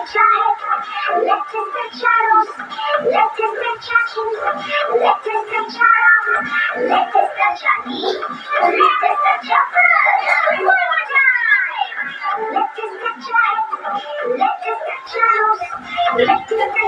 touch our head. Let us touch shadows. Let us touch actions. Let us touch our arms. Let us touch our knees. Let us touch our foot. One more time. Let us touch our head. Let us touch shadows. Let us touch